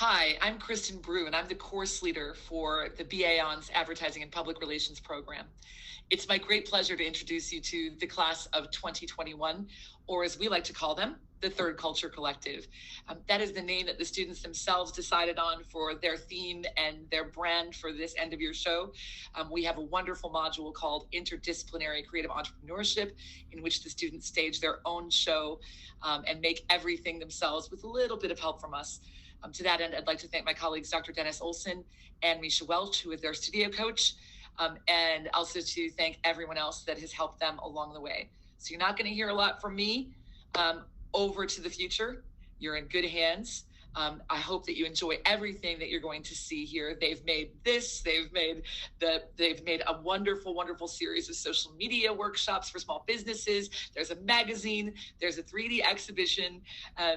Hi, I'm Kristen Brew, and I'm the course leader for the BA ONS Advertising and Public Relations program. It's my great pleasure to introduce you to the class of 2021, or as we like to call them, the Third Culture Collective. That is the name that the students themselves decided on for their theme and their brand for this end of year show. We have a wonderful module called Interdisciplinary Creative Entrepreneurship, in which the students stage their own show and make everything themselves with a little bit of help from us. To that end, I'd like to thank my colleagues, Dr. Dennis Olson and Misha Welch, who is their studio coach, and also to thank everyone else that has helped them along the way. So you're not going to hear a lot from me over to the future. You're in good hands. I hope that you enjoy everything that you're going to see here. They've made this, they've made a wonderful, wonderful series of social media workshops for small businesses. There's a magazine, there's a 3D exhibition.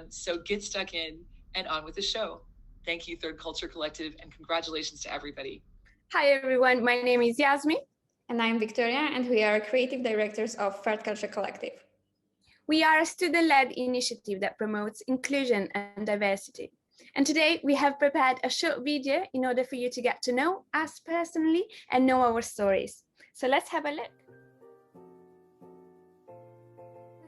So get stuck in and on with the show. Thank you, Third Culture Collective, and congratulations to everybody. Hi, everyone. My name is Yasmin. And I'm Victoria, and we are creative directors of Third Culture Collective. We are a student-led initiative that promotes inclusion and diversity. And today we have prepared a short video in order for you to get to know us personally and know our stories. So let's have a look.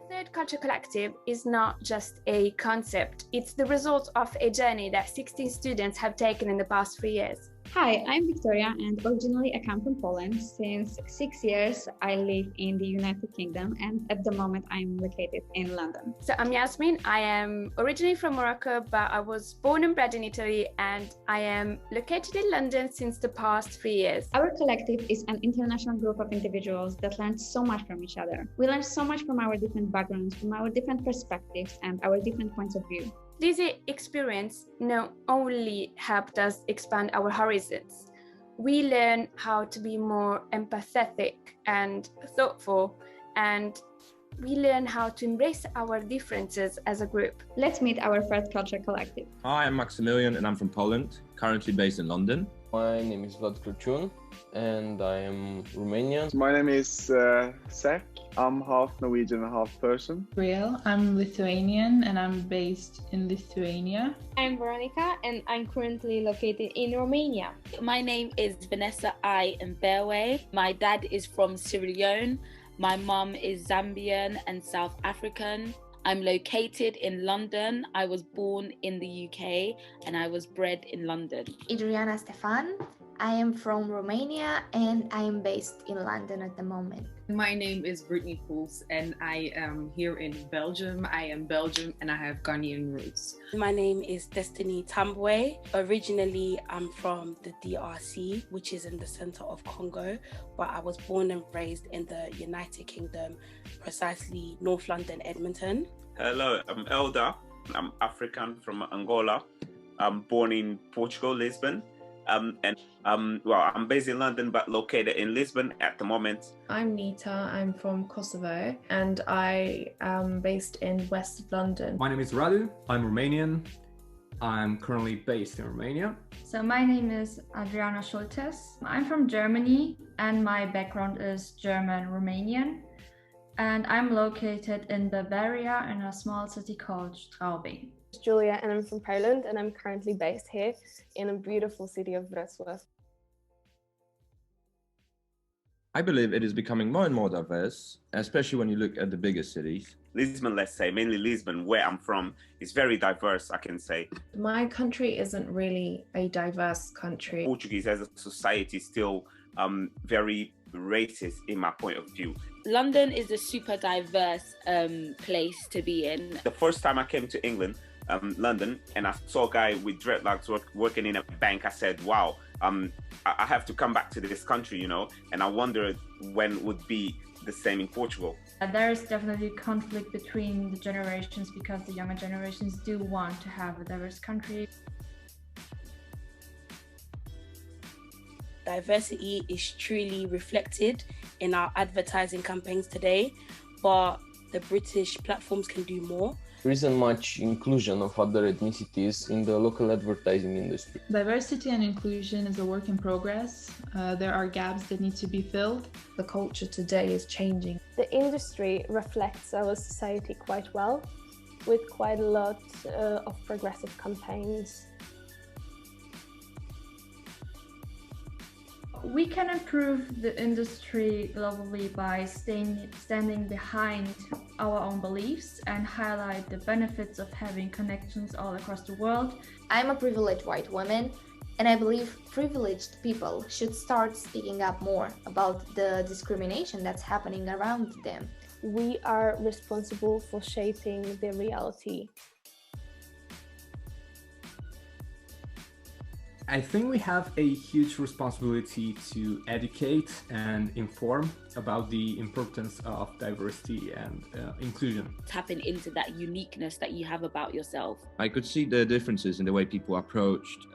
The Third Culture Collective is not just a concept, it's the result of a journey that 16 students have taken in the past 3 years. Hi, I'm Victoria, and originally I come from Poland. Since 6 years, I live in the United Kingdom, and at the moment I'm located in London. So I'm Yasmin. I am originally from Morocco, but I was born and bred in Italy, and I am located in London since the past 3 years. Our collective is an international group of individuals that learn so much from each other. We learn so much from our different backgrounds, from our different perspectives, and our different points of view. This experience not only helped us expand our horizons, we learn how to be more empathetic and thoughtful, and we learn how to embrace our differences as a group. Let's meet our Third Culture Collective. Hi, I'm Maximilian and I'm from Poland, currently based in London. My name is Vlad Crăciun and I am Romanian. My name is Sek. I'm half Norwegian and half Persian. Real. I'm Lithuanian and I'm based in Lithuania. I'm Veronica and I'm currently located in Romania. My name is Vanessa I Mbewe. My dad is from Sierra Leone. My mum is Zambian and South African. I'm located in London. I was born in the UK and I was bred in London. Adriana Stefan. I am from Romania and I am based in London at the moment. My name is Brittany Pools and I am here in Belgium. I am Belgian and I have Ghanaian roots. My name is Destiny Tambwe. Originally, I'm from the DRC, which is in the center of Congo, but I was born and raised in the United Kingdom, precisely North London, Edmonton. Hello, I'm Elda. I'm African from Angola. I'm born in Portugal, Lisbon. I'm based in London but located in Lisbon at the moment. I'm Nita, I'm from Kosovo and I am based in West London. My name is Radu, I'm Romanian. I'm currently based in Romania. So my name is Adriana Schultes. I'm from Germany and my background is German-Romanian. And I'm located in Bavaria in a small city called Straubing. Julia and I'm from Poland and I'm currently based here in a beautiful city of Wrocław. I believe it is becoming more and more diverse, especially when you look at the bigger cities. Lisbon, let's say, mainly Lisbon, where I'm from, is very diverse, I can say. My country isn't really a diverse country. Portuguese as a society is still very racist in my point of view. London is a super diverse place to be in. The first time I came to England, London, and I saw a guy with dreadlocks working in a bank, I said, wow, I have to come back to this country, you know, and I wondered when would be the same in Portugal. There is definitely conflict between the generations because the younger generations do want to have a diverse country. Diversity is truly reflected in our advertising campaigns today, but the British platforms can do more. There isn't much inclusion of other ethnicities in the local advertising industry. Diversity and inclusion is a work in progress. There are gaps that need to be filled. The culture today is changing. The industry reflects our society quite well, with quite a lot of progressive campaigns. we can improve the industry globally by standing behind our own beliefs and highlight the benefits of having connections all across the world. I'm a privileged white woman, and I believe privileged people should start speaking up more about the discrimination that's happening around them. We are responsible for shaping their reality. I think we have a huge responsibility to educate and inform about the importance of diversity and inclusion. Tapping into that uniqueness that you have about yourself. I could see the differences in the way people approached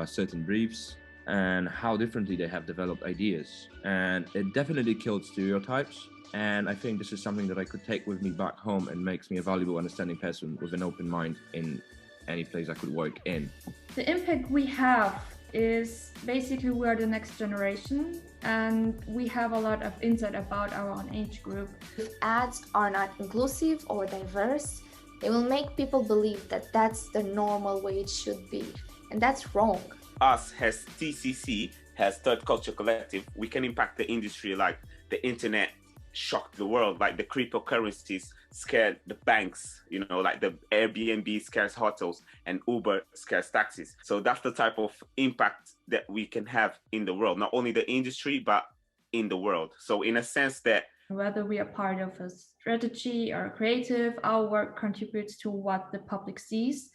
certain briefs and how differently they have developed ideas. And it definitely killed stereotypes. And I think this is something that I could take with me back home and makes me a valuable, understanding person with an open mind in any place I could work in. The impact we have is basically we're the next generation and we have a lot of insight about our own age group. If ads are not inclusive or diverse, they will make people believe that that's the normal way it should be, and that's wrong. Us as TCC, as Third Culture Collective, we can impact the industry like the internet shocked the world, like the cryptocurrencies scared the banks, like the Airbnb scares hotels and Uber scares taxis. So that's the type of impact that we can have in the world, not only the industry, but in the world. So in a sense that whether we are part of a strategy or a creative, our work contributes to what the public sees.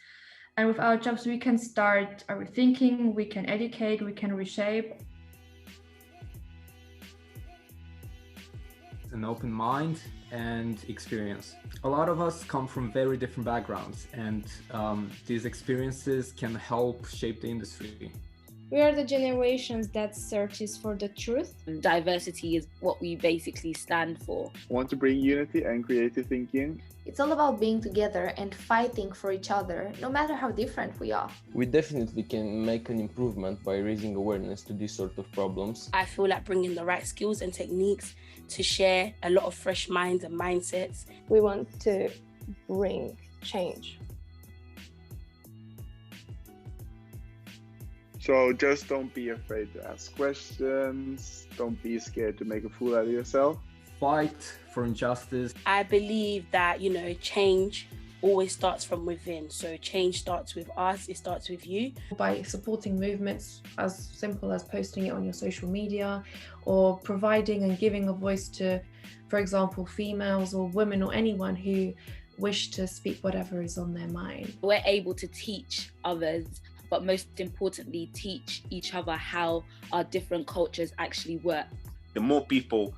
And with our jobs, we can start our thinking, we can educate, we can reshape. An open mind and experience. A lot of us come from very different backgrounds, and these experiences can help shape the industry. We are the generations that searches for the truth. Diversity is what we basically stand for. Want to bring unity and creative thinking. It's all about being together and fighting for each other, no matter how different we are. We definitely can make an improvement by raising awareness to these sort of problems. I feel like bringing the right skills and techniques to share a lot of fresh minds and mindsets. We want to bring change. So just don't be afraid to ask questions. Don't be scared to make a fool out of yourself. Fight for injustice. I believe that, change always starts from within. So change starts with us, it starts with you. By supporting movements as simple as posting it on your social media or providing and giving a voice to, for example, females or women or anyone who wish to speak whatever is on their mind. We're able to teach others, but most importantly, teach each other how our different cultures actually work. The more people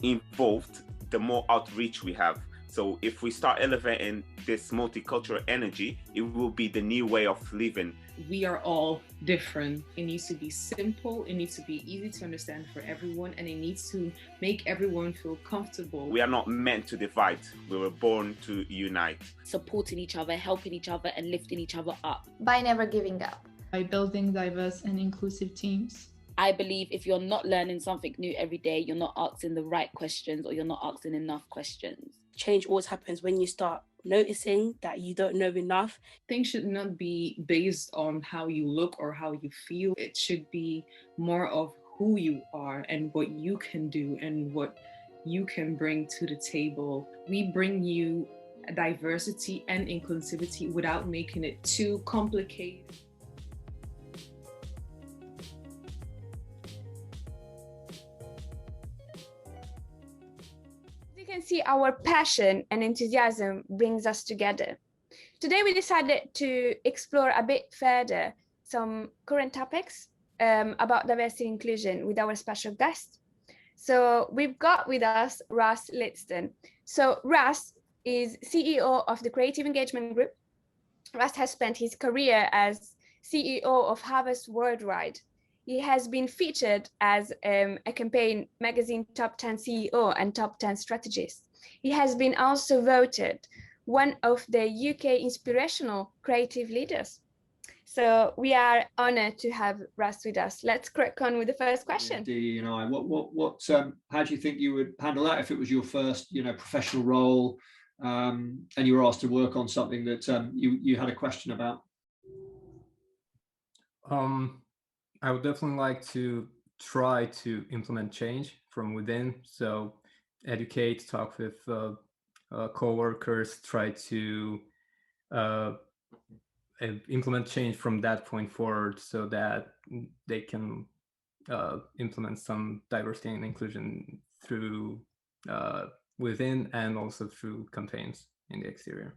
involved, the more outreach we have. So if we start elevating this multicultural energy, it will be the new way of living. We are all different. It needs to be simple, it needs to be easy to understand for everyone, and it needs to make everyone feel comfortable. We are not meant to divide, we were born to unite. Supporting each other, helping each other, and lifting each other up. By never giving up. By building diverse and inclusive teams. I believe if you're not learning something new every day, you're not asking the right questions or you're not asking enough questions. Change always happens when you start noticing that you don't know enough. Things should not be based on how you look or how you feel. It should be more of who you are and what you can do and what you can bring to the table. We bring you diversity and inclusivity without making it too complicated. You can see our passion and enthusiasm brings us together. Today we decided to explore a bit further some current topics about diversity and inclusion with our special guest. So we've got with us Russ Lidstone. So Russ is CEO of the Creative Engagement Group. Russ has spent his career as CEO of Harvest Worldwide. He has been featured as a Campaign magazine top 10 CEO and top 10 strategist. He has been also voted one of the UK inspirational creative leaders. So we are honored to have Russ with us. Let's crack on with the first question. DE&I, how do you think you would handle that if it was your first, professional role, and you were asked to work on something that you had a question about? I would definitely like to try to implement change from within. So educate, talk with co-workers, try to implement change from that point forward so that they can implement some diversity and inclusion through within and also through campaigns in the exterior.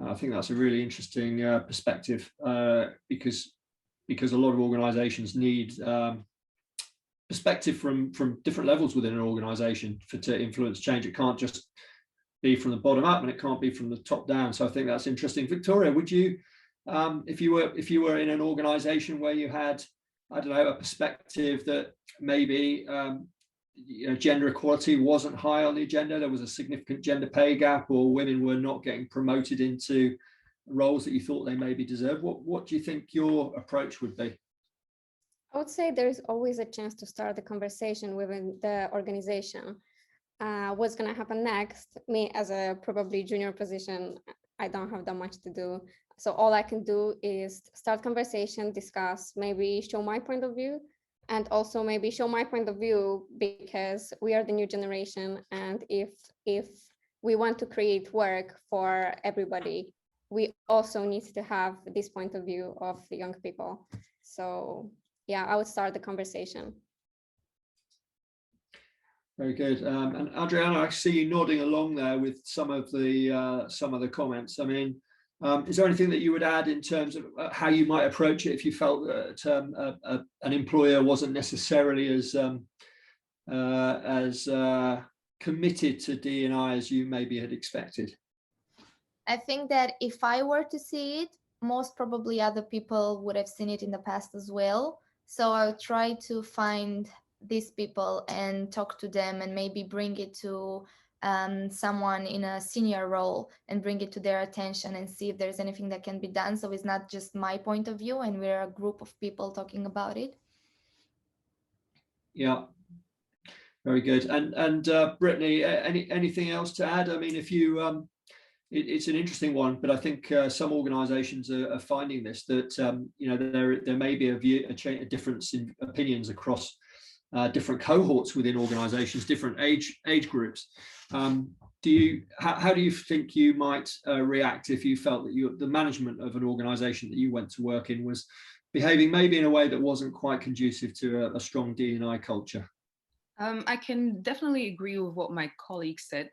I think that's a really interesting perspective because a lot of organizations need perspective from different levels within an organization to influence change. It can't just be from the bottom up and it can't be from the top down. So I think that's interesting. Victoria, would you, if you were in an organization where you had, I don't know, a perspective that maybe gender equality wasn't high on the agenda, there was a significant gender pay gap, or women were not getting promoted into roles that you thought they maybe deserved, what do you think your approach would be? I would say there's always a chance to start the conversation within the organization. What's going to happen next? Me as a probably junior position, I don't have that much to do. So all I can do is start conversation, discuss, maybe show my point of view, and also maybe show my point of view because we are the new generation. And if we want to create work for everybody, we also need to have this point of view of the young people. So yeah, I would start the conversation. Very good. And Adriana, I see you nodding along there with some of the comments. I mean, is there anything that you would add in terms of how you might approach it if you felt that an employer wasn't necessarily as committed to D&I as you maybe had expected? I think that if I were to see it, most probably other people would have seen it in the past as well. So I would try to find these people and talk to them and maybe bring it to someone in a senior role and bring it to their attention and see if there's anything that can be done. So it's not just my point of view and we're a group of people talking about it. Yeah, very good. And Brittany, anything else to add? I mean, if you, it's an interesting one, but I think some organisations are finding this, that there may be a difference in opinions across different cohorts within organisations, different age groups. How do you think you might react if you felt that the management of an organisation that you went to work in was behaving maybe in a way that wasn't quite conducive to a strong D&I culture? I can definitely agree with what my colleague said.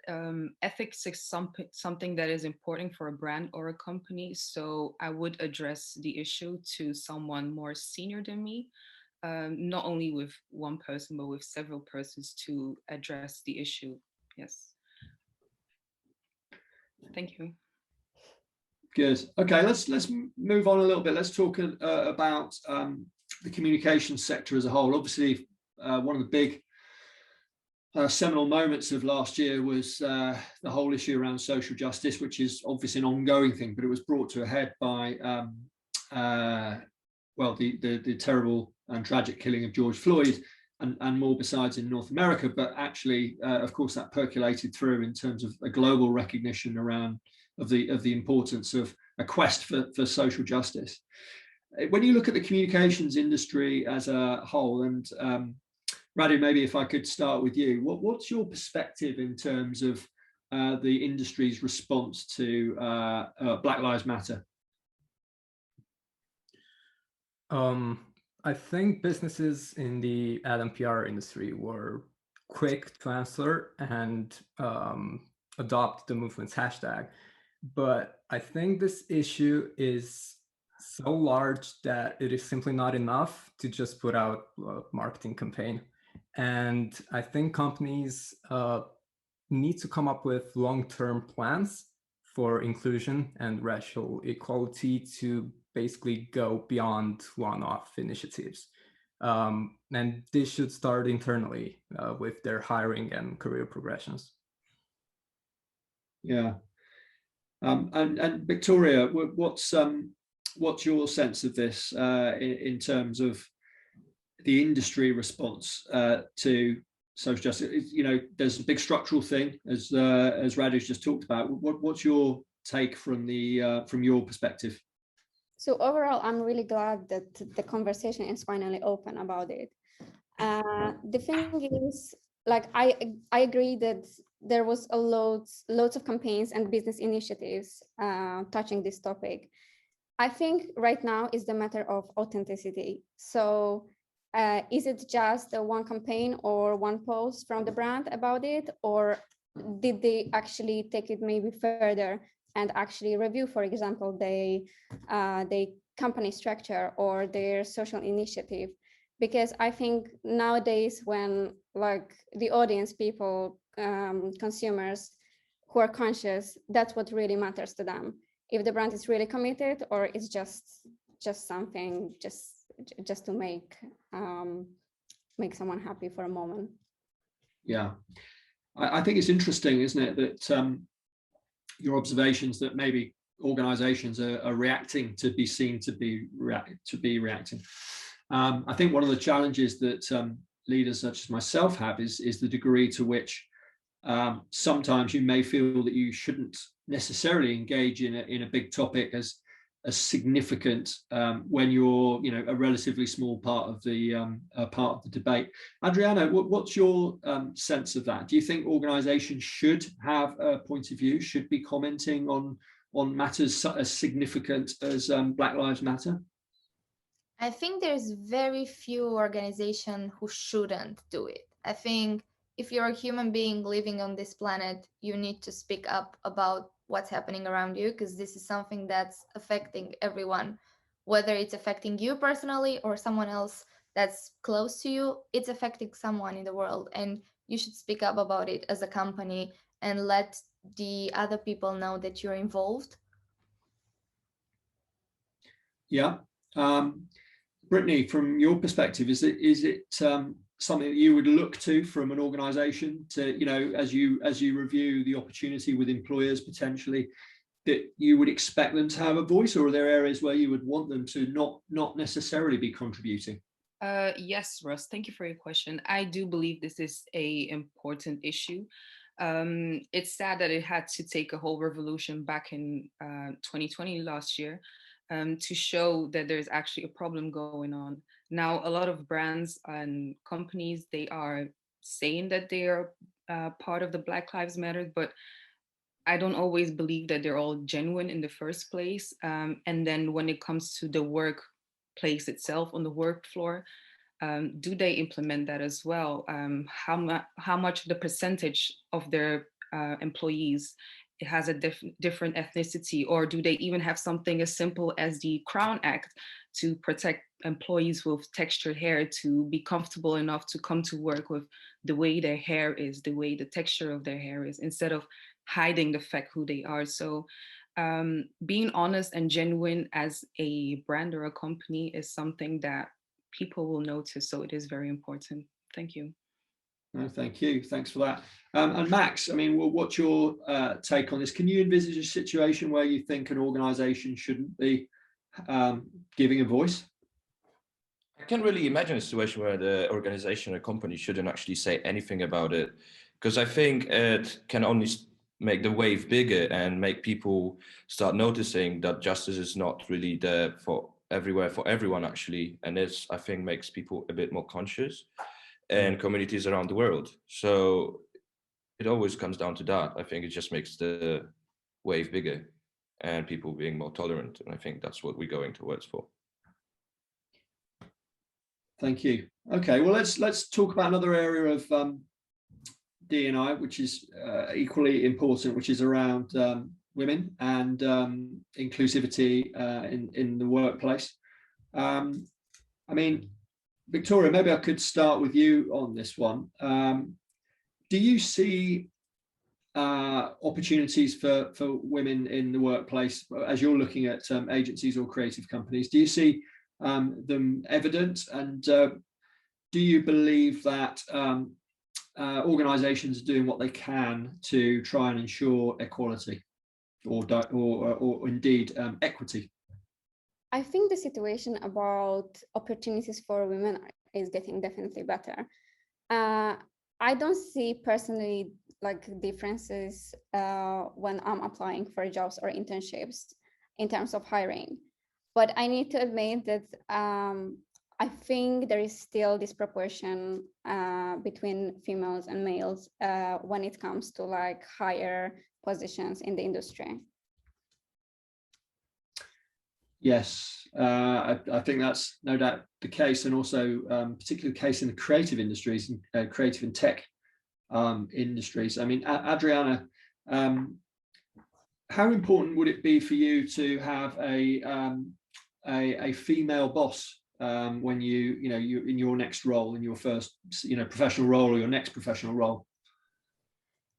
Ethics is something that is important for a brand or a company. So I would address the issue to someone more senior than me, not only with one person, but with several persons to address the issue. Yes. Thank you. Good. Okay, let's move on a little bit. Let's talk about the communications sector as a whole. Obviously, one of the big seminal moments of last year was the whole issue around social justice, which is obviously an ongoing thing, but it was brought to a head by the terrible and tragic killing of George Floyd, and more besides in North America. But actually, of course, that percolated through in terms of a global recognition of the importance of a quest for social justice. When you look at the communications industry as a whole, and Radu, maybe if I could start with you, what's your perspective in terms of the industry's response to Black Lives Matter? I think businesses in the ad and PR industry were quick to answer and adopt the movement's hashtag. But I think this issue is so large that it is simply not enough to just put out a marketing campaign. And I think companies need to come up with long-term plans for inclusion and racial equality to basically go beyond one-off initiatives. And this should start internally with their hiring and career progressions. Yeah. And Victoria, what's your sense of this in terms of the industry response to social justice? You know, there's a big structural thing, as Radu's just talked about. What's your take from your perspective? So overall, I'm really glad that the conversation is finally open about it. The thing is, like, I agree that there was loads of campaigns and business initiatives touching this topic. I think right now is the matter of authenticity. So is it just the one campaign or one post from the brand about it, or did they actually take it maybe further and actually review, for example, the company structure or their social initiative? Because I think nowadays, when like the audience, people, consumers who are conscious, that's what really matters to them. If the brand is really committed, or it's just something just to make someone happy for a moment. Yeah, I think it's interesting, isn't it, that your observations that maybe organizations are reacting to be seen to be reacting. I think one of the challenges that leaders such as myself have is the degree to which sometimes you may feel that you shouldn't necessarily engage in a big topic as significant when you're, a relatively small part of the debate. Adriana, what's your sense of that? Do you think organizations should have a point of view, should be commenting on matters as significant as Black Lives Matter? I think there's very few organizations who shouldn't do it. I think if you're a human being living on this planet, you need to speak up about what's happening around you, because this is something that's affecting everyone, whether it's affecting you personally or someone else that's close to you. It's affecting someone in the world, and you should speak up about it as a company and let the other people know that you're involved. Yeah. Brittany, from your perspective, is it something that you would look to from an organization to, as you review the opportunity with employers potentially, that you would expect them to have a voice, or are there areas where you would want them to not necessarily be contributing? Yes, Russ, thank you for your question. I do believe this is an important issue. It's sad that it had to take a whole revolution back in 2020, last year, to show that there's actually a problem going on. Now, a lot of brands and companies, they are saying that they are part of the Black Lives Matter, but I don't always believe that they're all genuine in the first place. And then when it comes to the workplace itself, on the work floor, do they implement that as well? How much the percentage of their employees it has a different ethnicity, or do they even have something as simple as the Crown Act to protect employees with textured hair to be comfortable enough to come to work with the way their hair is, the way the texture of their hair is, instead of hiding the fact who they are. So being honest and genuine as a brand or a company is something that people will notice. So it is very important. Thank you. No, thank you. Thanks for that. And Max, I mean, what's your take on this? Can you envisage a situation where you think an organization shouldn't be giving a voice? I can't really imagine a situation where the organization or company shouldn't actually say anything about it, because I think it can only make the wave bigger and make people start noticing that justice is not really there for everywhere, for everyone actually. And this, I think, makes people a bit more conscious, and communities around the world. So it always comes down to that. I think it just makes the wave bigger and people being more tolerant. And I think that's what we're going towards for. Thank you. Okay, well, let's talk about another area of D&I, which is equally important, which is around women and inclusivity in the workplace. I mean, Victoria, maybe I could start with you on this one. Do you see opportunities for women in the workplace as you're looking at agencies or creative companies? Do you see them evident, and do you believe that organizations are doing what they can to try and ensure equality or indeed equity? I think the situation about opportunities for women is getting definitely better. I don't see personally like differences when I'm applying for jobs or internships in terms of hiring. But I need to admit that I think there is still disproportion between females and males when it comes to like higher positions in the industry. Yes, I think that's no doubt the case, and also particularly the case in the creative industries and creative and tech industries. I mean, Adriana, how important would it be for you to have a female boss when you in your next role, in your first professional role, or your next professional role?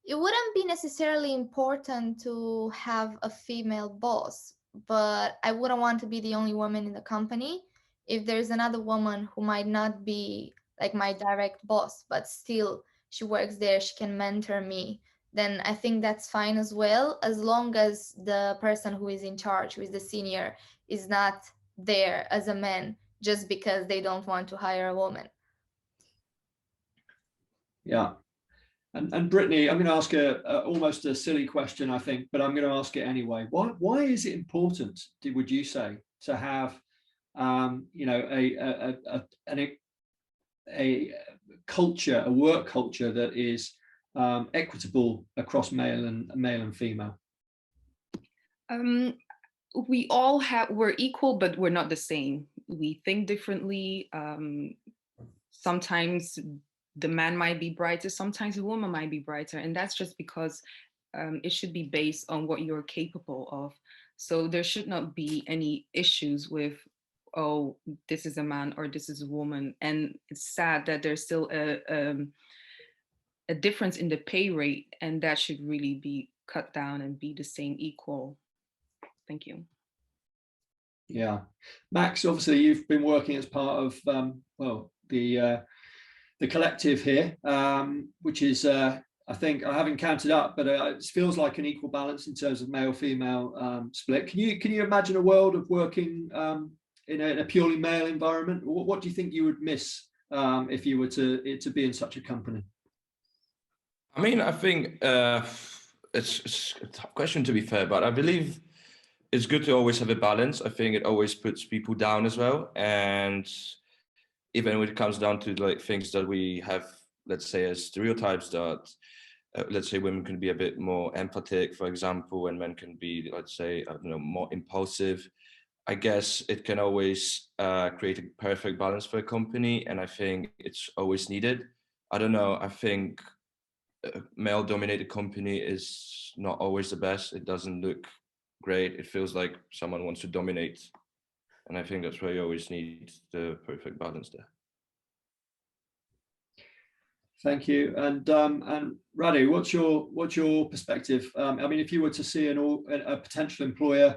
It wouldn't be necessarily important to have a female boss, but I wouldn't want to be the only woman in the company. If there's another woman who might not be like my direct boss, but still she works there, she can mentor me, then I think that's fine as well, as long as the person who is in charge, who is the senior, is not there as a man just because they don't want to hire a woman. Yeah. And Brittany, I'm going to ask almost a silly question, I think, but I'm going to ask it anyway. Why is it important, would you say, to have a culture, a work culture that is equitable across male and female? We're equal, but we're not the same. We think differently. Sometimes the man might be brighter, sometimes the woman might be brighter, and that's just because it should be based on what you're capable of. So there should not be any issues with, oh, this is a man or this is a woman. And it's sad that there's still a difference in the pay rate, and that should really be cut down and be the same, equal. Thank you. Yeah, Max, obviously you've been working as part of the collective here, which is I think I haven't counted up, but it feels like an equal balance in terms of male-female split. Can you imagine a world of working in a purely male environment? What do you think you would miss if you were to be in such a company? I mean, I think it's a tough question, to be fair, but I believe it's good to always have a balance. I think it always puts people down as well, and even when it comes down to like things that we have, let's say, as stereotypes that, let's say, women can be a bit more empathetic, for example, and men can be, let's say, I don't know, more impulsive. I guess it can always create a perfect balance for a company, and I think it's always needed. I don't know. I think a male-dominated company is not always the best. It doesn't look great. It feels like someone wants to dominate. And I think that's why you always need the perfect balance there. Thank you. And Radu, what's your perspective? I mean, if you were to see a potential employer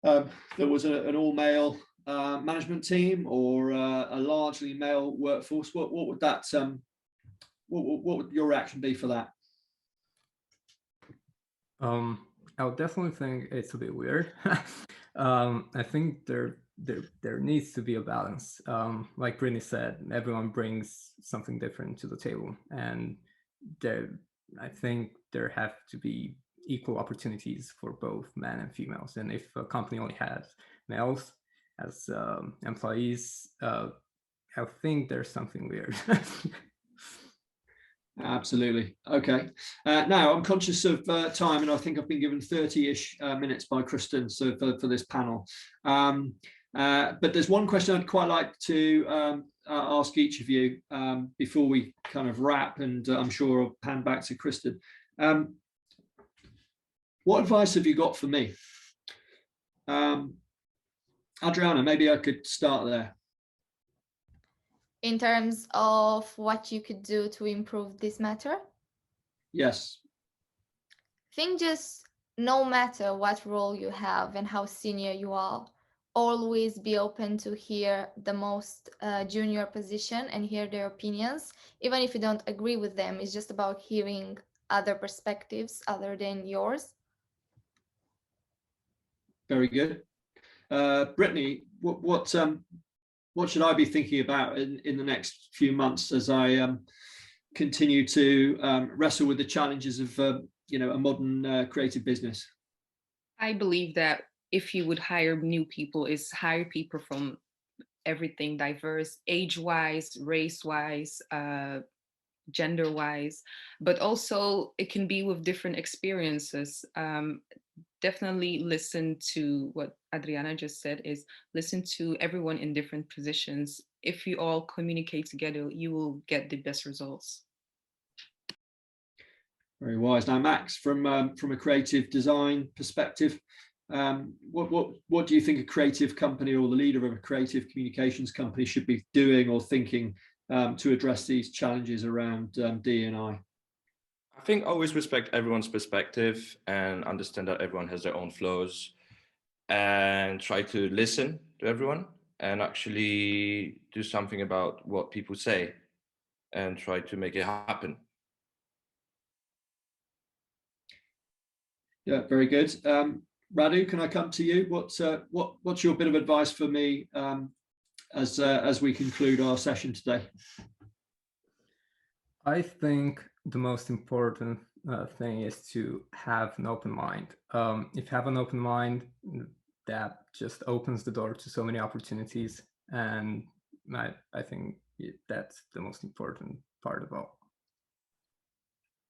that was an all-male management team or a largely male workforce, what would that what would your reaction be for that? I would definitely think it's a bit weird. I think there needs to be a balance. Like Brittany said, everyone brings something different to the table, and I think there have to be equal opportunities for both men and females. And if a company only has males as employees, I think there's something weird. Absolutely. Okay. Now I'm conscious of time, and I think I've been given 30-ish minutes by Kristen for this panel. But there's one question I'd quite like to ask each of you before we kind of wrap, and I'm sure I'll hand back to Kristen. What advice have you got for me? Adriana, maybe I could start there. In terms of what you could do to improve this matter? Yes. I think just no matter what role you have and how senior you are, always be open to hear the most junior position and hear their opinions, even if you don't agree with them. It's just about hearing other perspectives other than yours. Very good. Brittany, what should I be thinking about in the next few months as I continue to wrestle with the challenges of a modern creative business? I believe that if you would hire new people, is hire people from everything diverse, age-wise, race-wise, gender-wise, but also it can be with different experiences. Definitely listen to what Adriana just said, is listen to everyone in different positions. If you all communicate together, you will get the best results. Very wise. Now, Max, from a creative design perspective, what do you think a creative company or the leader of a creative communications company should be doing or thinking to address these challenges around D&I? I think always respect everyone's perspective and understand that everyone has their own flows, and try to listen to everyone and actually do something about what people say and try to make it happen. Yeah, very good. Radu, can I come to you? What's your bit of advice for me as we conclude our session today? I think the most important thing is to have an open mind. If you have an open mind, that just opens the door to so many opportunities, and I think that's the most important part of all.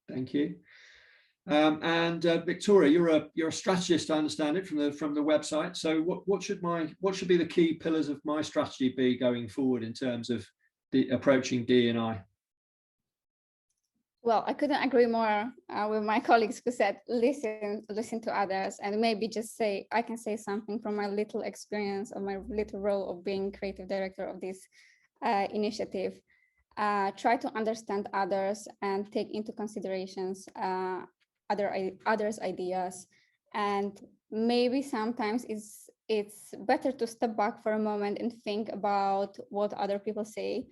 Thank you. And Victoria, you're a strategist, I understand it from the website. So what should be the key pillars of my strategy be going forward in terms of approaching D&I? Well, I couldn't agree more with my colleagues who said listen to others, and maybe just say I can say something from my little experience or my little role of being creative director of this initiative. Try to understand others and take into considerations others' ideas, and maybe sometimes it's better to step back for a moment and think about what other people say,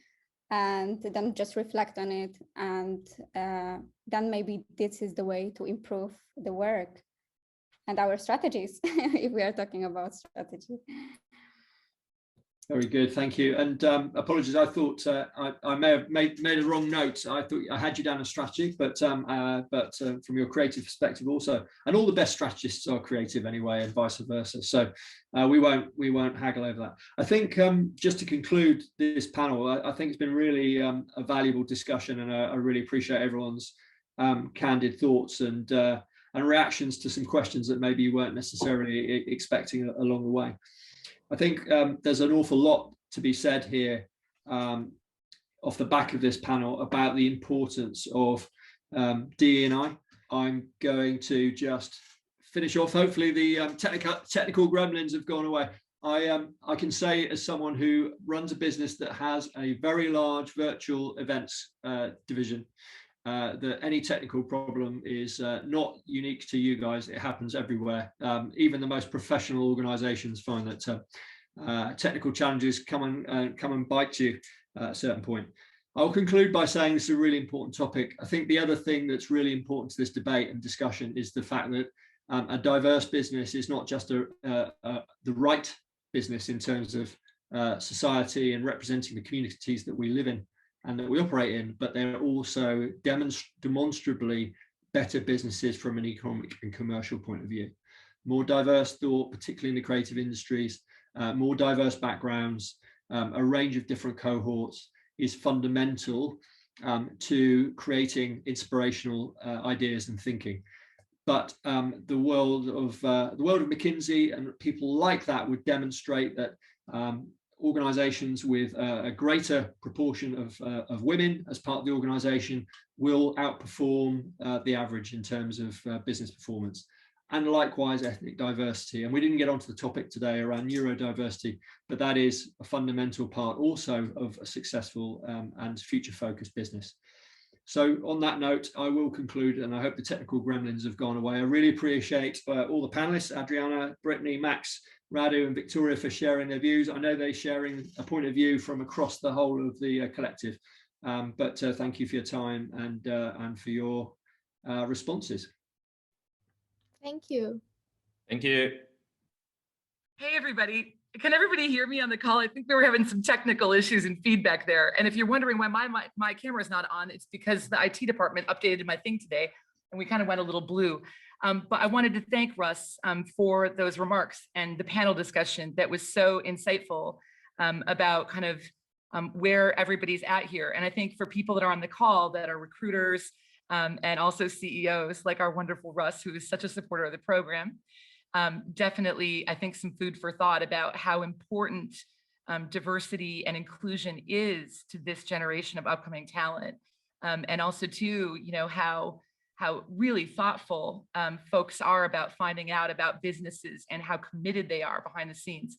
and then just reflect on it, and then maybe this is the way to improve the work and our strategies if we are talking about strategy. Very good, thank you. And apologies, I thought I may have made a wrong note. I thought I had you down as strategy, but from your creative perspective also, and all the best strategists are creative anyway, and vice versa. So we won't haggle over that. I think just to conclude this panel, I think it's been really a valuable discussion, and I really appreciate everyone's candid thoughts and reactions to some questions that maybe you weren't necessarily expecting along the way. I think there's an awful lot to be said here off the back of this panel about the importance of D&I. I'm going to just finish off. Hopefully the technical gremlins have gone away. I can say, as someone who runs a business that has a very large virtual events division, that any technical problem is not unique to you guys. It happens everywhere. Even the most professional organizations find that technical challenges come and bite you at a certain point. I'll conclude by saying this is a really important topic. I think the other thing that's really important to this debate and discussion is the fact that a diverse business is not just the right business in terms of society and representing the communities that we live in and that we operate in, but they're also demonstrably better businesses from an economic and commercial point of view. More diverse thought, particularly in the creative industries, more diverse backgrounds, a range of different cohorts is fundamental to creating inspirational ideas and thinking. But the world of McKinsey and people like that would demonstrate that organizations with a greater proportion of women as part of the organization will outperform the average in terms of business performance, and likewise ethnic diversity. And we didn't get onto the topic today around neurodiversity, but that is a fundamental part also of a successful and future-focused business. So on that note, I will conclude, and I hope the technical gremlins have gone away. I really appreciate all the panelists, Adriana, Brittany, Max, Radu and Victoria, for sharing their views. I know they're sharing a point of view from across the whole of the collective, but thank you for your time and for your responses. Thank you. Thank you. Hey, everybody. Can everybody hear me on the call? I think we were having some technical issues and feedback there. And if you're wondering why my camera is not on, it's because the IT department updated my thing today and we kind of went a little blue. But I wanted to thank Russ for those remarks and the panel discussion that was so insightful about kind of where everybody's at here. And I think for people that are on the call that are recruiters and also CEOs like our wonderful Russ, who is such a supporter of the program, definitely I think some food for thought about how important diversity and inclusion is to this generation of upcoming talent. And also too, you know, how really thoughtful folks are about finding out about businesses and how committed they are behind the scenes.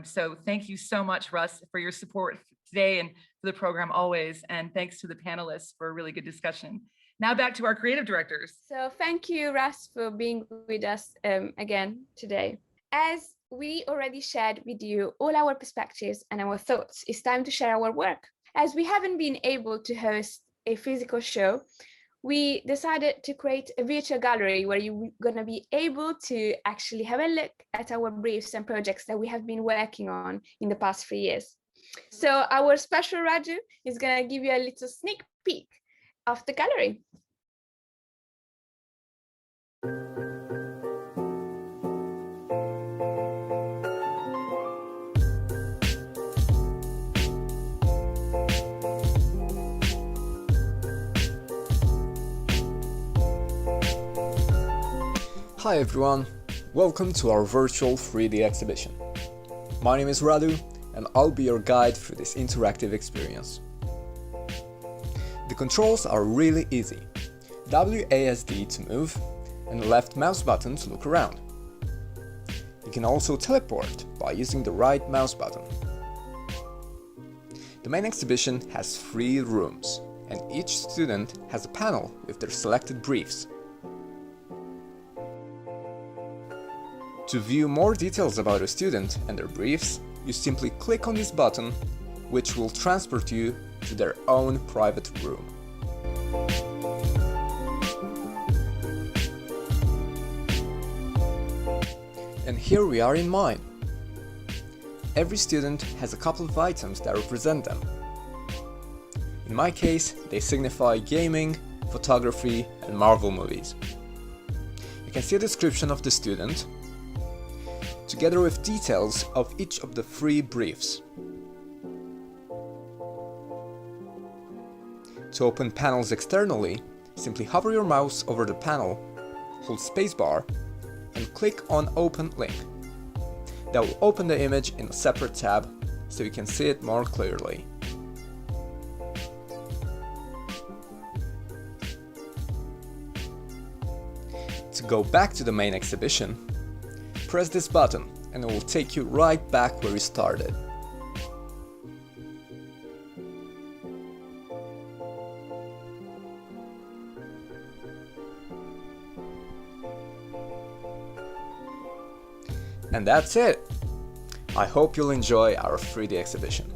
So thank you so much, Russ, for your support today and for the program always. And thanks to the panelists for a really good discussion. Now back to our creative directors. So thank you, Russ, for being with us again today. As we already shared with you all our perspectives and our thoughts, it's time to share our work. As we haven't been able to host a physical show, we decided to create a virtual gallery where you're going to be able to actually have a look at our briefs and projects that we have been working on in the past 3 years. So our special Raju is going to give you a little sneak peek of the gallery. Hi everyone, welcome to our virtual 3D exhibition. My name is Radu and I'll be your guide through this interactive experience. The controls are really easy. WASD to move and the left mouse button to look around. You can also teleport by using the right mouse button. The main exhibition has 3 rooms and each student has a panel with their selected briefs. To view more details about a student and their briefs, you simply click on this button, which will transport you to their own private room. And here we are in mine. Every student has a couple of items that represent them. In my case, they signify gaming, photography, and Marvel movies. You can see a description of the student, together with details of each of the 3 briefs. To open panels externally, simply hover your mouse over the panel, hold spacebar, and click on Open Link. That will open the image in a separate tab, so you can see it more clearly. To go back to the main exhibition, press this button and it will take you right back where you started. And that's it! I hope you'll enjoy our 3D exhibition.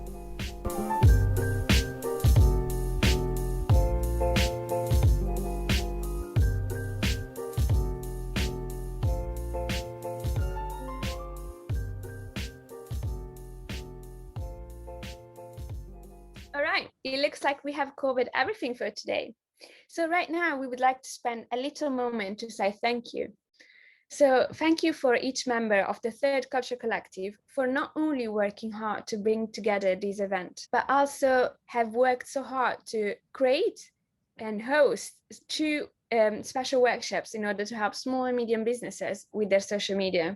All right, it looks like we have covered everything for today. So right now we would like to spend a little moment to say thank you. So thank you for each member of the Third Culture Collective for not only working hard to bring together this event, but also have worked so hard to create and host 2 special workshops in order to help small and medium businesses with their social media.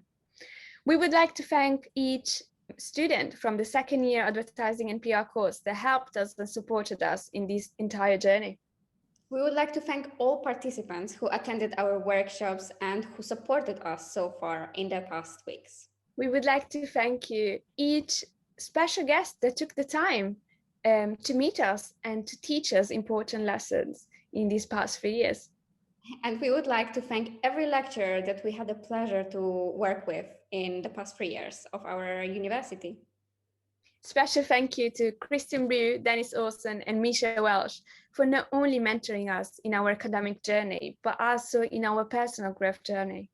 We would like to thank each student from the 2nd year advertising and PR course that helped us and supported us in this entire journey. We would like to thank all participants who attended our workshops and who supported us so far in the past weeks. We would like to thank you, each special guest that took the time to meet us and to teach us important lessons in these past 3 years. And we would like to thank every lecturer that we had the pleasure to work with in the past 3 years of our university. Special thank you to Christian Brew, Dennis Olsen, and Misha Welsh for not only mentoring us in our academic journey, but also in our personal growth journey.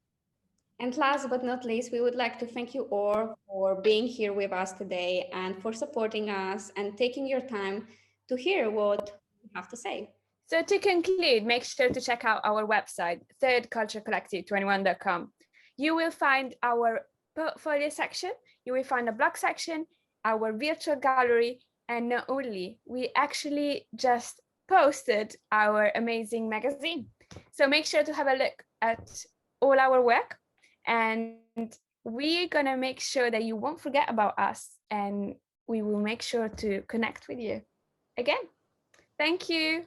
And last but not least, we would like to thank you all for being here with us today and for supporting us and taking your time to hear what we have to say. So to conclude, make sure to check out our website, thirdculturecollective21.com. You will find our portfolio section, you will find a blog section, our virtual gallery, and not only, we actually just posted our amazing magazine. So make sure to have a look at all our work, and we're gonna make sure that you won't forget about us, and we will make sure to connect with you again. Thank you.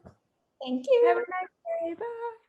Thank you. Have a nice day. Bye.